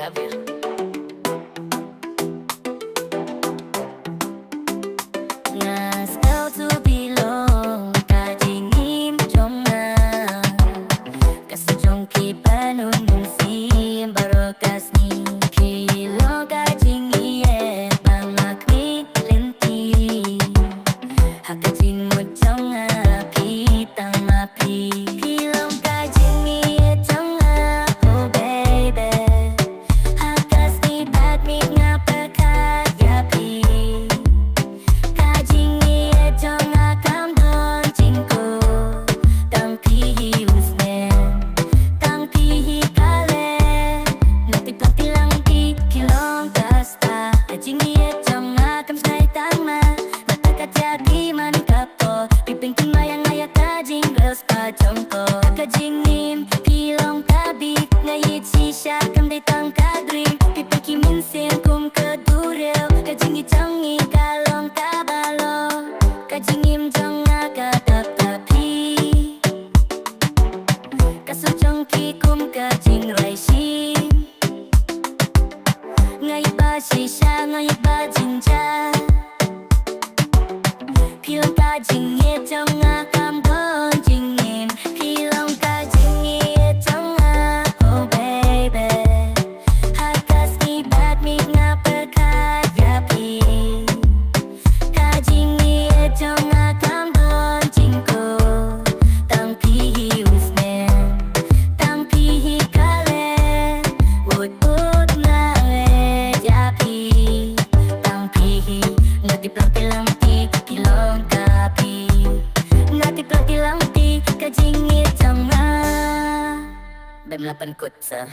Gabriel. Nas el tu bilong kajingim jonga kasujong ki panunung sim barokas ni kilo kajingie pamakni lenti hakajin mo jonga pitang mapi pilong kajingie jonga oh baby hakas ni badmi nga perkaya pi Kajingim pilong tabik ngayit sisha kam day tang kadring pipiki minsin kum kadurel kajingi changi kalong kabalo kajingim jonga katapapi kasujong ki kum kajing raishim ngayit ba sisha ngayit ba jinja pilong kajingit jonga kam don jingim pilong kajingit jonga oh baby hakas ni badmi nga perkaya pi kajingit jonga kam don jingko tang pihi usmen tang pihi kale wood na japi tang pihi nagiplang pilang ti pilong kapi nagiplang pilang ti kajingit jonga Bem 8 kutsa